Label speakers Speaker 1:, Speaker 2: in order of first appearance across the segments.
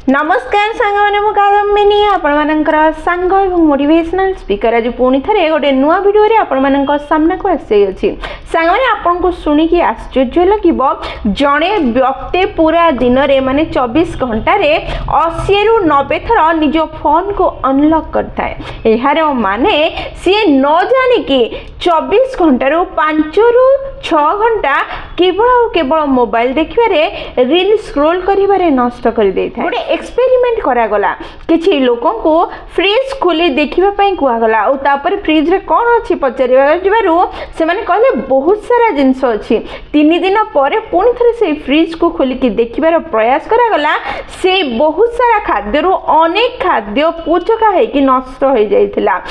Speaker 1: नमस्कार सांग मैंने कादम्बिनी आपणकर सांग मोटिवेशनल स्पीकर आज पुणी थे गोटे नुआ भिडियो आपण सामना को आसी सांग मैंने आपन को शुणिकी आश्चर्य लगे जड़े व्यक्ति पूरा दिन में माने 24 घंटा 80 रु 90 थर निज फोन को अनलॉक करता है। यार माने सी न जानिकी 24 घंटा 5 रु 6 घंटा केवल मोबाइल देखिबारे रील स्क्रोल करिबारे नष्ट कर देता है। एक्सपेरिमेंट करागला किछि लोकों को फ्रिज खोली देखिबा पई कुआगला और तापर फ्रिज रे कोन अछि पचारिबारु से माने कहले बहुत सारा जिंस अछि। 3 दिन पर पुणी थरे से फ्रिज को खोली के देखिबार प्रयास करागला से बहुत सारा खाद्य रु अनेक खाद्य पोचका है कि नष्ट हो जाइथिला।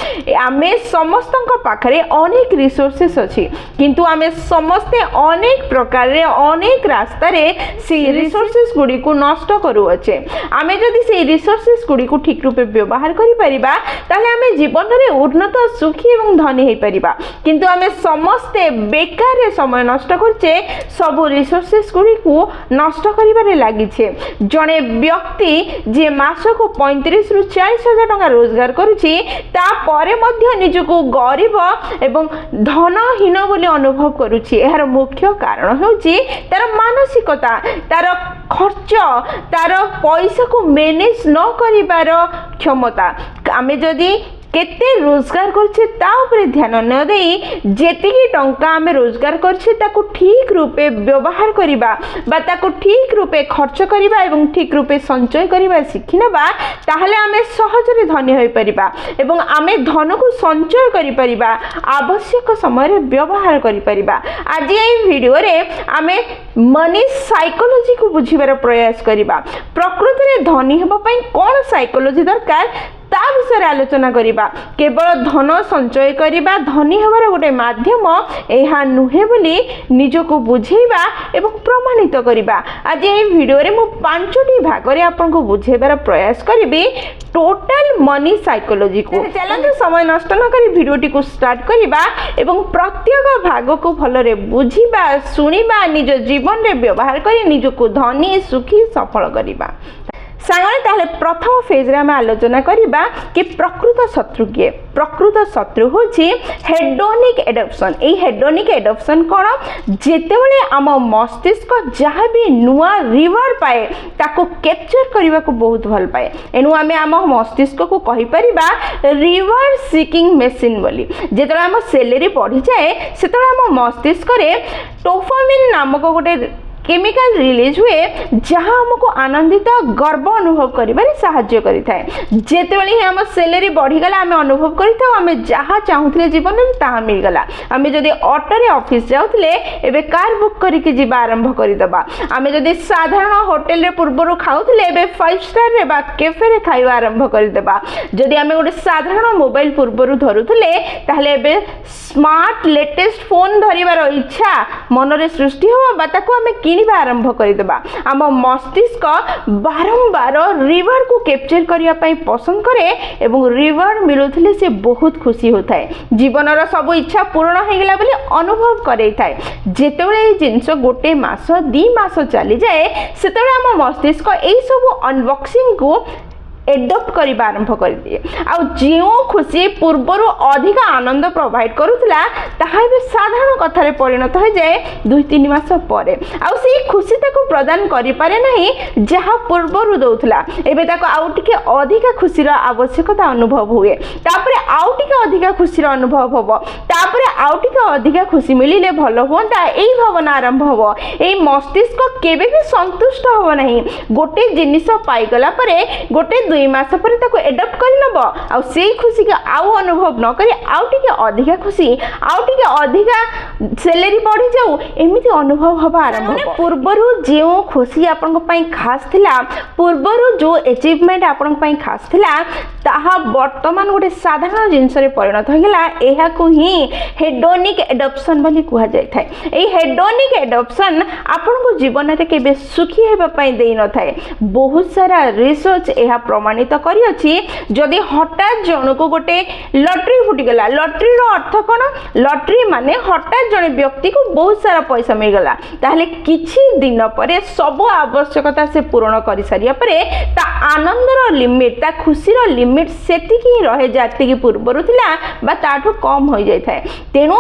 Speaker 1: आमे समस्तक पाखरे अनेक रिसोर्सेस अछि किंतु आमे समस्ते अनेक प्रकार रे अनेक रास्ता रे से रिसोर्सेस गुडी को नष्ट करू अछि। आमे जदि से रिसोर्सेस गुडी को ठीक रूपे व्यवहार करि परिबा ताले आमे जीवन रे उन्नत सुखी एवं धनी होई परिबा किंतु आमे समस्ते बेकार रे समय नष्ट करछे सब रिसोर्सेस गुडी को नष्ट करिबारे लागिछे। जणे व्यक्ति जे मासको 35 रु 40 हजार टका रोजगार करूछि ता परे मध्य निजको गरीब एवं धनहीन बोली अनुभव करूछि। एहार मुख्य कारण होछि तार मानसिकता तार खर्च तार पैसा को मैनेज न करिबार क्षमता। आमे जदि केते रोजगार करछे ता ऊपर ध्यान न देई जेतिकी टंका आमे रोजगार करछे ताको ठीक रूपे व्यवहार करिबा बा ताको ठीक रूपे खर्च करिबा एवं ठीक रूपे संचय करिबा सिखिनबा ताहले आमे सहजरे धनी होई परिबा एवं आमे धन को संचय करि परिबा आवश्यक समय रे व्यवहार करि परिबा। आज ए वीडियो रे आमे मनी साइकोलॉजी को बुझिबार प्रयास करिबा। प्रकृति रे धनी हेबा पई कोन साइकोलॉजी दरकार ता विषय आलोचना करिबा। केवल धन संचय करिबा धनी हमार गोटे माध्यम एहा नुहे बोली निजको बुझेबा एवं प्रमाणित करिबा। आज ए वीडियो रे मु 5टी भाग रे आपन को बुझेबार प्रयास करिबी टोटल मनी साइकोलॉजी को। चलନ୍ତୁ समय नष्ट न करी वीडियोटी को स्टार्ट करिबा एवं प्रत्येक भाग को भलरे बुझिबा सुनिबा निज जीवन रे व्यवहार करी निजको धनी सुखी सफल करिबा। सांगने ताहले प्रथम फेज रे आमे आलोचना करिबा कि प्रकृत शत्रु किए। प्रकृत शत्रु होछि हेडोनिक एडप्शन। ए हेडोनिक एडप्शन कोन जेतेबेले आम मस्तिष्क जहाँ भी नुआ रिवर्ड पाए ताको कैप्चर करबा को बहुत भल पाए। एनु आमे आम मस्तिष्क को कहि परिबा रिवर्ड सीकिंग मशीन बोली। जेतेबेले आम सैलरी बढ़ी जाए सेतेबेले आम मस्तिष्क रे डोपामिन नामक गोटे केमिकल रिलीज हुए जहाँ हमको आनंदित गर्व अनुभव करिबारे सहाय्य करिथाय। जेतेबेले हम सैलरी बढ़ीगला आमे अनुभव करिथाउ आमे जहाँ चाहूथिले जीवन में ताहा मिल गला। आमे जदि ऑटो रे ऑफिस जाउथिले एबे कार बुक करिके जिबा आरंभ करिदबा। आमे जदि साधारण होटल रे पूर्वरु खाउथिले एबे 5 स्टार रे बा कैफे रे खाइबा आरंभ करिदबा। जदि आमे गोटे साधारण मोबाइल पूर्वरु धरुथिले ताहले एबे स्मार्ट लेटेस्ट फोन धरिबार इच्छा मन रे सृष्टि हो बा ताको आमे किनिबा आरंभ करिदबा। आम मस्तिष्क बारंबार रिवार्ड को कैप्चर करिया पई पसंद करे एवं रिवार्ड मिलुथिले से बहुत खुशी होताए। जीवनर सब इच्छा पूर्ण हो गेला बोली अनुभव करैथाए। जेतेबेले ए जिंस गोटे मास 2 मास चली जाए सेतेबेले आम मस्तिष्क एई सब अनबॉक्सिंग को एडप्ट करबा आरंभ कर दिए। आ जो खुशी पूर्वर अधिक आनंद प्रोवाइड करूला ताहा भी साधारण कथार परिणत हो जाए 2-3 मास पर। आउ से खुशी ताको प्रदान करि पारे नहीं जहाँ पूर्वर दउथला एबे ताको आउ टिके अधिक खुशीर आवश्यकता अनुभव हुए। तापरे आउ टिके अधिक खुशीर अनुभव होबो तापरे आउ टिके अधिक खुशी मिलिले भलो होंता एई भावना आरंभ होबो। एई मस्तिष्क केबे भी संतुष्ट होबो नहीं। गोटे जिनिस पाई गला परे गोटे 2 मास पर ताको एडप्ट कर नबो आ सेई खुशी के आउ अनुभव न करी आउ टिके अधिका खुशी आउ टिके अधिका सैलरी बढ़ी जाऊ एमिति अनुभव हबा आरंभ हो। पूर्वरु जेउ खुशी आपन पई खास थिला पूर्वरु जो अचीवमेंट आपन पई खास थिला ताहा वर्तमान गोटे साधारण जिनस परिणत होगला यहाकू ही हेडोनिक एडप्शन बोली कहा जाय थाए। एई हेडोनिक एडप्शन आपन को जीवन रे केबे सुखी हेबा पई देई न थाए। बहुत सारा रिसर्च यह प्रमाणित करी अछि जदि हठात जन को गोटे लॉटरी फुटी गला, लॉटरी रो अर्थ कोन, लॉटरी माने हठात जने व्यक्ति को बहुत सारा पैसा मिल गला ताहले किछि दिन परे सब आवश्यकता से पूर्ण करि सारिया परे ता आनंदर लिमिट, ता खुशीर लिमिट सेतिकी रहे जाति की पूर्वरु थिला बा ताठू कम हो जाय थाए। तेनु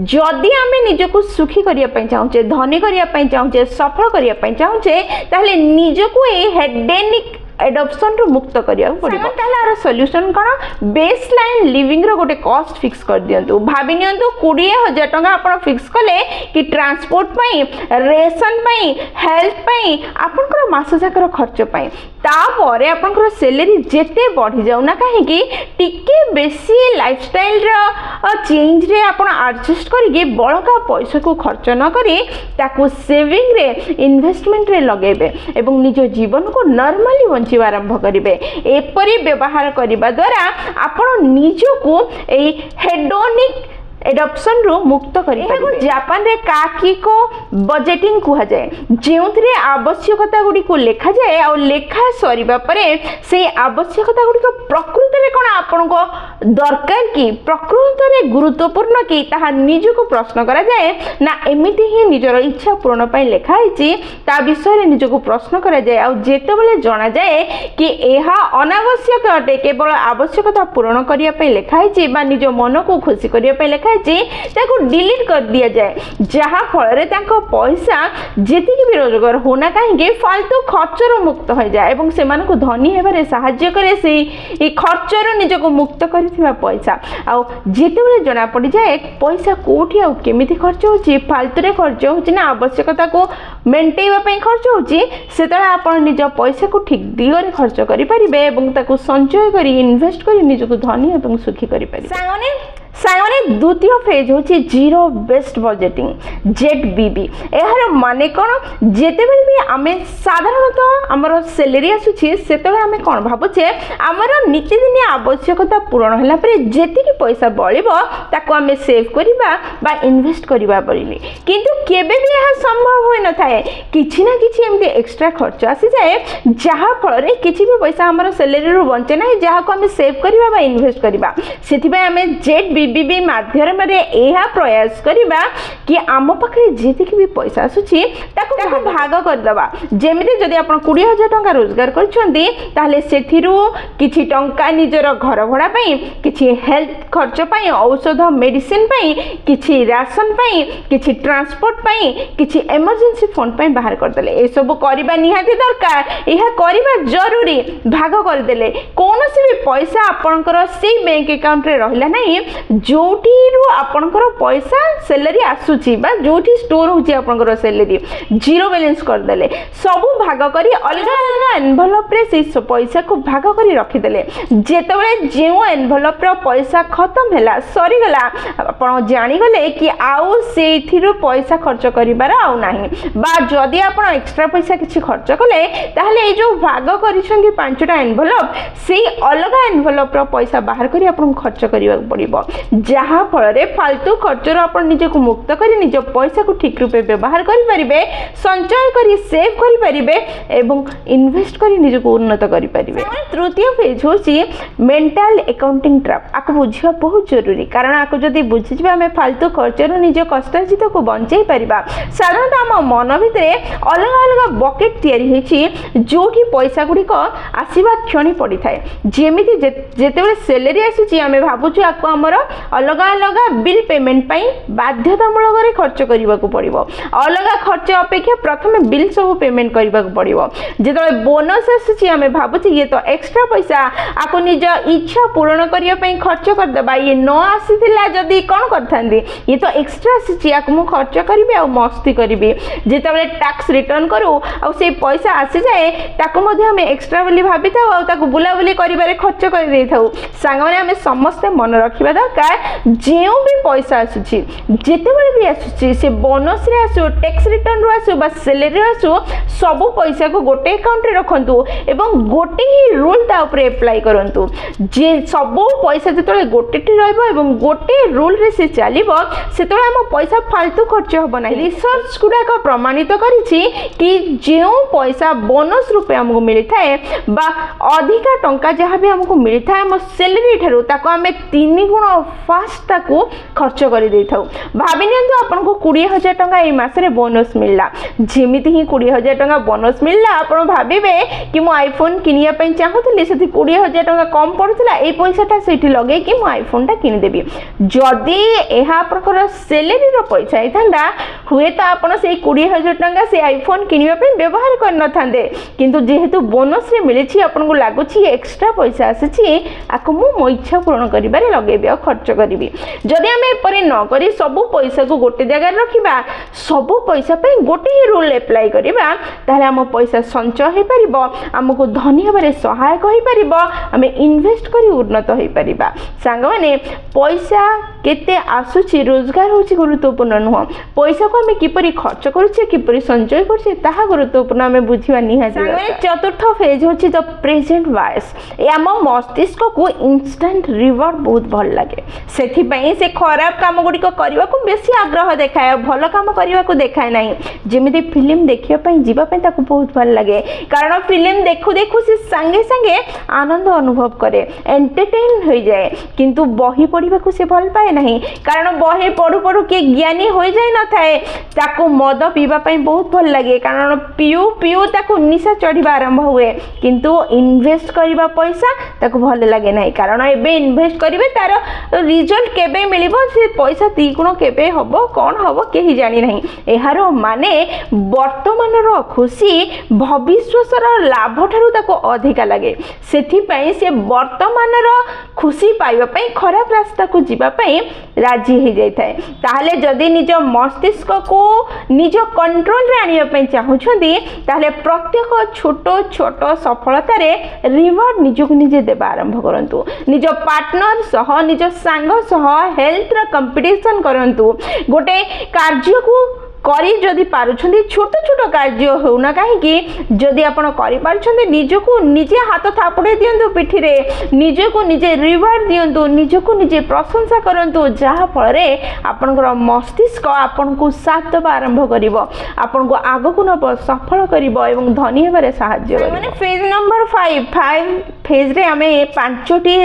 Speaker 1: जदि आमे निजको सुखी करिया पई चाहूचे, धनी करिया पई चाहूचे, सफल करिया पई चाहूचे ताहले निजको ए हेडेनिक एडप्शन रो मुक्त करिया पड़िबो। ताहले आर सॉल्यूशन कोन, बेस लाइन लिविंग रो गोटे कॉस्ट फिक्स कर दियंतु। भाबी नियंतु 20000 टका आपण फिक्स कले कि ट्रांसपोर्ट पई, रेशन पई, हेल्थ पई, आपण को मास जाकर खर्च पई, तापरे आपनकर सैलरी जेते बढ़ी जाउ ना काहे कि टिके बेसी लाइफस्टाइल रो चेंज रे आपण एडजस्ट करिके बळका पैसा को खर्च न करी ताको सेविंग रे, इन्वेस्टमेंट रे लगेबे एवं निज जीवन को नॉर्मली बंचिबा आरंभ करिवे। एपरि व्यवहार करिबा द्वारा आपण निजको ए हेडोनिक एडप्शन रो मुक्त करि परिबे। जापान रे काकी को बजेटिंग कुहा जाए, जेउथरे आवश्यकता गुडी को लेखा जाए और लेखा सरीबा परे से आवश्यकता गुडी को प्रकृति रे कोन आपन को दरकार की, प्रकृति रे गुरुत्वपूर्ण की ताहा निज को प्रश्न करा जाए ना एमिति ही निजर इच्छा पूर्ण पई लेखा हिची ता विषय रे निज को प्रश्न करा जाए और जेतेबेले जणा जाए कि एहा अनावश्यक अटे, केवल आवश्यकता पूर्ण करिया पई लेखा हिची बा निज मन को खुशी करिया पई लेखा ताको डिलीट कर दिया जाए, जहा फल रे ताको पैसा जेतिकी भी रोजगार होना कहीं फालतू खर्चर मुक्त हो जाए एवं से मानको धनी हेबारे सहाय्य करे। से ए खर्चर निजको मुक्त करिथिबा पैसा आ जेतेबेले जना पड़ी जाए पैसा कोठी आ केमिति खर्च होची, फालतू रे खर्च होची ना आवश्यकता को मेंटेइबा पई खर्च होची, सेतला आपण निज पैसा को ठीक दिगरे खर्च करि परिबे एवं ताको संचय करी, इन्वेस्ट करी निजको धनी एवं सुखी करि परिबे। साइने द्वितीय फेज होची जीरो बेस्ट बजेटिंग, ZBB। एहार माने कोन, जेतेबेले भी आमे साधारणतः हमर सैलरी आसुची सेतेबेले आमे कोन भाबुचे हमर नित्यदिन आवश्यकता पूर्ण होला परे जेतिकी पैसा बळिबो ताको आमे सेव करिबा बा इन्वेस्ट करिबा बोली, किंतु केबे भी यह संभव होय न थाए। किछि ना किछि एमते एक्स्ट्रा खर्च आसी जाए जहा फल रे किछि भी पैसा हमर सैलरी रो बंचे नाही जहा को आमे सेव करिबा बा इन्वेस्ट करिबा। सेथिबे आमे ZBB माध्यम रे एहा प्रयास करिबा कि आम पाखरे जेतिकी भी पैसा आसुची ताको भाग कर दबा। जेमिति जदि आपण 20000 टका रोजगार करछंती ताहले सेथिरु किछि टंका निजर घर भड़ा पई, किछि हेल्थ खर्च पई, औषध मेडिसिन पई, किछि राशन पई, किछि ट्रांसपोर्ट पई, किछि इमरजेंसी फंड पई बाहर कर देले। ए सब करिबा निहाती दरकार, एहा करिबा जरूरी। भाग कर देले कोनोसी भी पैसा आपनकर से बैंक अकाउंट रे रहला नाही जोठी रु आपनकर पैसा सैलरी आसुची बा जोठी स्टोर होची आपनकर सैलरी जीरो बैलेंस कर देले, सब भाग करी अलग अलग एनवेलप रे से पैसा को भाग करी रखि देले। जेतेबेले जेउ एनवेलप रो पैसा खत्म हैला सरी गला आपण जानि गले कि आउ सेथिरु पैसा खर्च करिबार आउ नाही, बा जदि आपण एक्स्ट्रा पैसा किछि खर्च कले ताहले ए जो भाग करिसंती 5टा एनवेलप सेही अलग एनवेलप रो पैसा बाहर करी आपण खर्च करिबा पड़िबो, जहा फल रे फालतू खर्चर आपण निजको मुक्त करी निज पैसा को ठीक रूपे व्यवहार करि परिबे, संचय करी सेव करि परिबे एवं इन्वेस्ट करी निजको उन्नत करि परिबे। तृतीय फेज होची मेंटल अकाउंटिंग ट्रैप। आको बुझिया बहुत जरूरी, कारण आको जदि बुझिबा हमें फालतू खर्चर निज कष्टार्जित को बंचाई परिबा। साधारणतः हम मन भितरे अलग अलग बकेट तयारी हेची जोठी पैसा गुडी को आसीबा क्षणी पड़ी थाए। जेमिति जेतेबेले सैलरी आसुची हमें भाबुछु आको हमर अलग अलग बिल पेमेंट पाई बाध्यतामूलक रे खर्च करबा को पड़िबो। अलग खर्च अपेक्षा प्रथमे बिल सब पेमेंट करबा को पड़िबो। जेतले बोनस आसुची हमें भाबुची ये तो एक्स्ट्रा पैसा आको निज इच्छा पूर्ण करिया पई खर्च कर देबा, ये न आसीथिला जदी कोन करथांदी ये तो एक्स्ट्रा आसीची आको मु खर्च करबी आ मस्ती करबी। जेतले टैक्स रिटर्न करू आ से पैसा आसी जाए ताको मध्ये हमें एक्स्ट्रा बोली भाबी थाउ आ ताको बुला बुली करिबारे खर्च कर देई थाउ। सांग माने हमें समस्त मन रखिबा दरकार टंका जो भी पैसा आसुची जितेबाला भी आसुची से बोनस रे आसु टैक्स रिटर्न रो आसु बा सैलरी आसु सब पैसा को गोटे अकाउंट रे रखंतु एवं गोटे ही रूल ता ऊपर अप्लाई करंतु जे सब पैसा जतले गोटे टी रहबो एवं गोटे रूल रे से चलीबो सेतले हम पैसा फालतू खर्च होबो नै रिसर्च गुडा को प्रमाणित करिछि कि जो पैसा बोनस रूपे हमको मिलता है बा अधिका टंका जहाँ भी हमको मिलता है हम सैलरी ठारू ताको आमे 3 गुण फास्ट ताको खर्च कर दे थाउ भाबी नियंतु आपन को 20000 टंका ए मास रे बोनस मिलला जेमिति ही 20000 टंका बोनस मिलला आपन भाबिबे कि मो आईफोन किनिया पई चाहूतले सेति 20000 टंका कम पड़ुतला ए पैसाटा सेठी लगे कि मो आईफोन टा किनि देबी जदी एहा प्रकार सैलरी रो पैसा आइथांडा हुए तो आपन से 20000 टंका से आईफोन किनिया पई व्यवहार कर न थांदे किंतु जेहेतु बोनस रे मिलिछि आपन को लागुछि एक्स्ट्रा पैसा आसीछि आको मो इच्छा पूर्ण करिबारे लगेबी आ खर्च करिबी जदि आमे एपरि न करी सब पैसा को गोटे जगह रखिबा सब पैसा पे गोटे ही रूल अप्लाई करिबा ताले हम पैसा संचय हे परिबो हमको धनी हबारे सहायक होई परिबो हमें इन्वेस्ट करी उन्नत होई परिबा सांग माने पैसा केते आसुछि रोजगार होछि गुरुत्वपूर्ण नुह पैसा को हमें किपरि खर्च करूछे किपरि संचय करछे ताहा गुरुत्वपूर्ण हमें बुझिबा निहाती चतुर्थ फेज होछि द प्रेजेंट वायस ए हम मस्तिष्क को इंस्टेंट रिवॉर्ड बहुत भल लगे सेथि पई से खराब काम गुडी को करबा को बेसी आग्रह देखाय भलो काम करबा को देखाय नाही जेमिति फिल्म देखिया पई जीवा पई ताको बहुत भल लगे कारण फिल्म देखु देखु से संगे संगे आनंद अनुभव करे एंटरटेन हो जाए किंतु बही पढ़िबा को से भल पाए नहीं कारण बही पढ़ु पढ़ु के ज्ञानी हो जाय न थाए ताको मद पीबा पई बहुत भल लगे कारण पियु पियु ताको निशा चढ़िबा आरंभ हुए किंतु इन्वेस्ट करबा पैसा ताको भल लगे नहीं कारण एबे इन्वेस्ट करिवे तार रिजल्ट केबे मिलिबो से पैसा तीगुण केबे हबो कोन हबो केही जानि नहीं एहारो माने वर्तमान रो खुशी भविष्य रो लाभ ठारू ताको अधिका लगे सेथि पई से वर्तमान रो खुशी पाइबा पई खराब रास्ता को जीवा पई राजी हो जाय थाए ताहले जदी निज मस्तिष्क को निज कंट्रोल रे आनिया पई चाहुछंदी ताहले प्रत्येक छोट छोट सफलता रे रिवार्ड निजको निजे देबा आरंभ करंतु निज पार्टनर सह निज सांग सह हेल्थ रा कंपटीशन करंतु गोटे कार्य को करी जदि पारुछंदी छोट छोट कार्य होना काहे कि जदि आपण करि पारुछंदी निजको निजे हाथ थापड़े दियंतु पिठी रे निजको निजे रिवार्ड दियंतु निजको निजे प्रशंसा करंतु जहा फल रे आपनकर मस्तिष्क आपन को साथ देबा आरंभ करिवो आपन को आगो को न सफल करिवो एवं धनी हेबारे सहाय्य करिवो माने फेज नंबर 5 फेज रे हमें पांचटी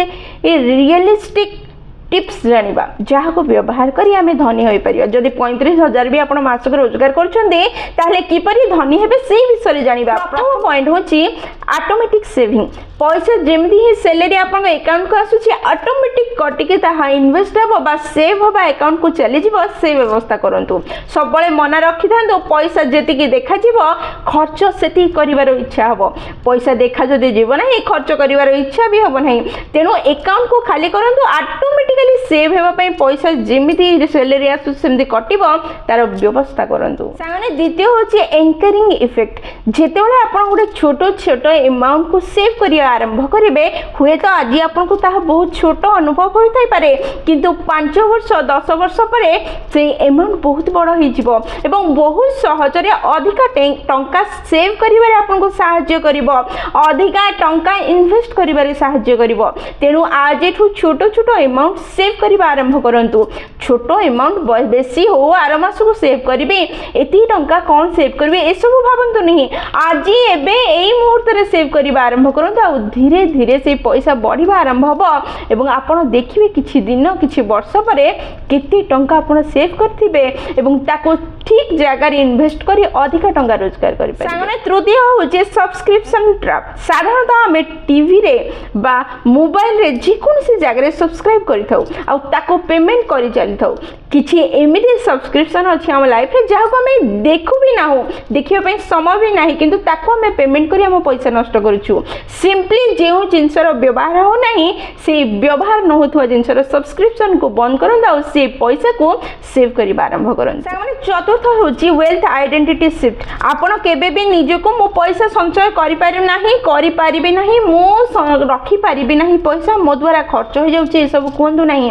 Speaker 1: रियलिस्टिक टिप्स जानिबा जहा को व्यवहार करी आमे धनी होई परिया जदि 35000 भी आपण मासक रोजगार करछन्ते ताहले किपरि धनी हेबे सेही विषय जानिबा प्रथम पॉइंट होची ऑटोमेटिक सेविंग पैसा जेमदी ही सैलरी आपण अकाउंट को आसुची ऑटोमेटिक कटिके ताहा इन्वेस्ट हेबो बा सेव होबा अकाउंट को चली जिवो से व्यवस्था करंतु सब बळे मना रखि थांदो पैसा जेति की देखा जिवो खर्च सेति करिवार इच्छा हबो पैसा देखा जदि जीव नाही खर्च करिवार इच्छा भी हबो नाही तेनो अकाउंट को खाली करंतु ऑटोमेटिक सेव हेबा पई पैसा जेमिति सैलरी आसु सेमति कटिबो तार व्यवस्था करंतु सागने द्वितीय होची एंकरिंग इफेक्ट जेतेबेले आपण गोटे छोट छोट अमाउंट को सेव करिया आरंभ करिवे हुए तो आज आपन को ताहा बहुत छोट अनुभव होई थाई पारे किंतु 5 वर्ष 10 वर्ष परे से अमाउंट बहुत बड़ होई जिवो एवं बहुत सहज रे अधिका टंका सेव करिवारे आपन को सहायता करिवो अधिका टंका इन्वेस्ट करिवारे सहायता करिवो तेनु आज एठु छोट छोट अमाउंट सेव करिबा आरंभ करंतु छोट अमाउंट बेसी हो आर मास को सेव करिवे एती टंका कोन सेव करिवे ए सब भाबंतु नहीं आज एबे एई मुहूर्त रे सेव करिबा आरंभ करंतु आ धीरे धीरे से पैसा बढ़िबा आरंभ हबो एवं आपण देखिबे किछि दिन किछि वर्ष परे केते टंका आपण सेव करथिबे एवं ताको ठीक जगह रे इन्वेस्ट करी अधिक टंका रोजगार करि पारे सागने तृतीय होचे सब्सक्रिप्शन ट्रैप साधारणतः हमें टीवी रे बा मोबाइल रे जे कोनसी जगह रे सब्सक्राइब करि थाउ आ ताको पेमेंट करि चली थाउ किछि एमिति सब्सक्रिप्शन अछि हम लाइफ रे जाहा को हमें देखु भी ना हो देखियो पई समय भी नाही किंतु ताको हमें पेमेंट करी हम पैसा नष्ट करछु सिंपली जेउ जिंसर व्यवहार हो नाही से व्यवहार न होथवा जिंसर सब्सक्रिप्शन को बंद करन आ से पैसा को सेव करि आरंभ करन सागने चतुर्थ होची वेल्थ आइडेंटिटी शिफ्ट आपण केबे भी निजको मो पैसा संचय करि पारि नाही मो रखी पारिबे नाही पैसा मो द्वारा खर्च हो जाउची सब कोहंतु ନାହିଁ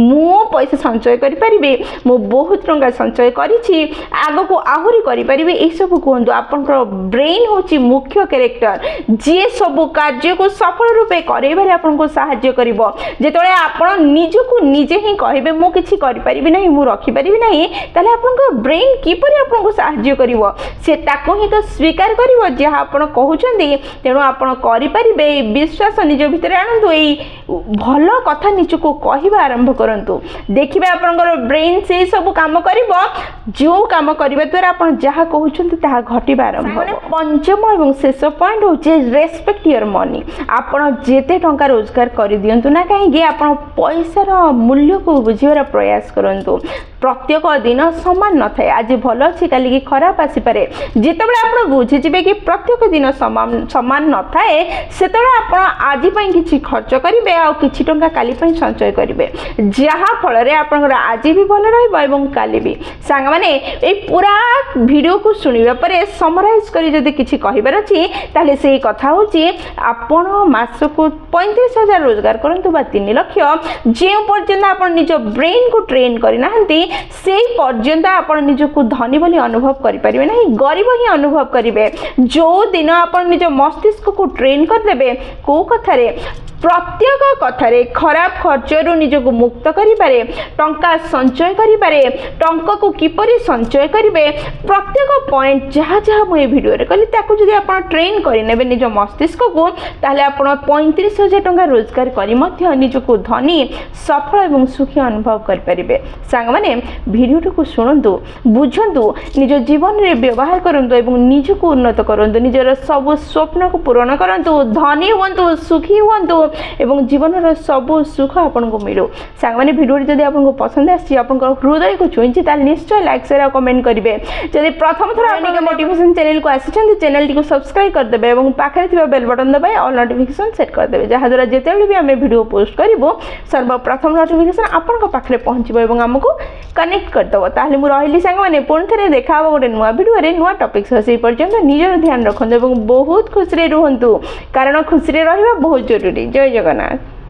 Speaker 1: ମୁଁ ପଇସା ସଞ୍ଚୟ କରିପାରିବି ମୁଁ ବହୁତ ଟଙ୍କା ସଞ୍ଚୟ କରିଛି ଆଗକୁ ଆହୁରି କରିପାରିବି ଏସବୁ କୁହନ୍ତୁ ଆପଣଙ୍କର ବ୍ରେନ୍ ହେଉଛି ମୁଖ୍ୟ କ୍ୟାରେକ୍ଟର ଯିଏ ସବୁ କାର୍ଯ୍ୟକୁ ସଫଳ ରୂପେ କରାଇବାରେ ଆପଣଙ୍କୁ ସାହାଯ୍ୟ କରିବ ଯେତେବେଳେ ଆପଣ ନିଜକୁ ନିଜେ ହିଁ କହିବେ ମୁଁ କିଛି କରିପାରିବି ନାହିଁ ମୁଁ ରଖିପାରିବି ନାହିଁ ତାହେଲେ ଆପଣଙ୍କ ବ୍ରେନ୍ କିପରି ଆପଣଙ୍କୁ ସାହାଯ୍ୟ କରିବ ସେ ତାକୁ ହିଁ ତ ସ୍ୱୀକାର କରିବ ଯାହା ଆପଣ କହୁଛନ୍ତି ତେଣୁ ଆପଣ କରିପାରିବେ এই ବିଶ୍ୱାସ ନିଜ ଭିତରେ ଆଣନ୍ତୁ ଏଇ ଭଲ କଥା ନିଜକୁ କହିବା ଆରମ୍ଭ କରନ୍ତୁ ଦେଖିବେ ଆପଣଙ୍କର ବ୍ରେନ୍ ସେଇ ସବୁ କାମ କରିବ ଯେଉଁ କାମ କରିବା ଦ୍ୱାରା ଆପଣ ଯାହା କହୁଛନ୍ତି ତାହା ଘଟିବା ଆରମ୍ଭ ହେବ ପଞ୍ଚମ ଏବଂ ଶେଷ ପଏଣ୍ଟ ହେଉଛି ରେସ୍ପେକ୍ଟ ୟୋର ମନି ଆପଣ ଯେତେ ଟଙ୍କା ରୋଜଗାର କରିଦିଅନ୍ତୁ ନା କାହିଁକି ଆପଣ ପଇସାର ମୂଲ୍ୟକୁ ବୁଝିବାର ପ୍ରୟାସ କରନ୍ତୁ ପ୍ରତ୍ୟେକ ଦିନ ସମାନ ନଥାଏ ଆଜି ଭଲ ଅଛି କାଲିକି ଖରାପ ଆସିପାରେ ଯେତେବେଳେ ଆପଣ ବୁଝିଯିବେ କି ପ୍ରତ୍ୟେକ ଦିନ ସମାନ ନଥାଏ ସେତେବେଳେ ଆପଣ ଆଜି ପାଇଁ କିଛି ଖର୍ଚ୍ଚ କରିବେ ଆଉ କିଛି ଟଙ୍କା କାଲି ପାଇଁ ସଞ୍ଚୟ କରିବେ ଯାହା ଫଳରେ ଆପଣଙ୍କର ଆଜି ବି ଭଲ ରହିବ ଏବଂ କାଲି ବି ସାଙ୍ଗମାନେ এই ପୁରା ଭିଡ଼ିଓକୁ ଶୁଣିବା ପରେ ସମରାଇଜ୍ କରି ଯଦି କିଛି କହିବାର ଅଛି ତାହେଲେ ସେଇ କଥା ହେଉଛି ଆପଣ ମାସକୁ 35,000 ରୋଜଗାର କରନ୍ତୁ ବା 3 ଲକ୍ଷ ଯେଉଁ ପର୍ଯ୍ୟନ୍ତ ଆପଣ ନିଜ ବ୍ରେନ୍କୁ ଟ୍ରେନ୍ କରିନାହାନ୍ତି সেই পর্যন্ত ଆପଣ ନିଜକୁ ଧନୀ ବୋଲି ଅନୁଭବ କରିପାରିବେ ନାହିଁ ଗରିବ ହିଁ ଅନୁଭବ କରିବେ ଯେଉଁ ଦିନ ଆପଣ ନିଜ ମସ୍ତିଷ୍କକୁ ଟ୍ରେନ୍ କରିଦେବେ କେଉଁ କଥାରେ ପ୍ରତ୍ୟେକ କଥାରେ ଖରାପ ଖର୍ଚ୍ଚରୁ ନିଜକୁ ମୁକ୍ତ କରିପାରେ ଟଙ୍କା ସଞ୍ଚୟ କରିପାରେ ଟଙ୍କାକୁ କିପରି ସଞ୍ଚୟ କରିବେ ପ୍ରତ୍ୟେକ ପଏଣ୍ଟ ଯାହା ଯାହା ମୁଁ এই ଭିଡ଼ିଓରେ କହିଲି ତାକୁ ଯଦି ଆପଣ ଟ୍ରେନ୍ କରିନେବେ ନିଜ ମସ୍ତିଷ୍କକୁ ତାହେଲେ ଆପଣ 35,000 ଟଙ୍କା ରୋଜଗାର କରି ମଧ୍ୟ ନିଜକୁ ଧନୀ ସଫଳ ଏବଂ ସୁଖୀ ଅନୁଭବ କରିପାରିବେ ସାଙ୍ଗମାନେ ଭିଡ଼ିଓଟିକୁ ଶୁଣନ୍ତୁ ବୁଝନ୍ତୁ ନିଜ ଜୀବନରେ ବ୍ୟବହାର କରନ୍ତୁ ଏବଂ ନିଜକୁ ଉନ୍ନତ କରନ୍ତୁ ନିଜର ସବୁ ସ୍ୱପ୍ନକୁ ପୂରଣ କରନ୍ତୁ ଧନୀ ହୁଅନ୍ତୁ ସୁଖୀ ହୁଅନ୍ତୁ এবং জীবনের সবু সুখ আপনার মিলু সাংমানে ভিডিওটি যদি আপনার পছন্দ আসছে আপনার হৃদয়কে ছুঁইছি তাহলে নিশ্চয় লাইক শেয়ার আর কমেন্ট করবে যদি প্রথম থর আপনার মোটিভেশন চ্যানেলকে আসছেন চ্যানেলটি সবসক্রাইব করদেবে এবং পাখে থাকা বেল বটন দবাই অল নোটিফিকেশন সেট করদেবে যাদ্বারা যেতবে বি আমি ভিডিও পোস্ট করবু সর্বপ্রথম নোটিফিকেশন আপনার পাখে পৌঁছব এবং আমি কনেক্ট করদেব তাহলে মু রহিলি সাংমানে পুଣି থরে দেখা হব গোটে নূয়া ভিডিওরে নূয়া টপিক সহ সেই পর্যন্ত নিজের ধ্যান রাখন্তু এবং বহুত খুশি রুহন্তু কারণ খুশি রহবা বহুত জরুরি জয় জগন্নাথ।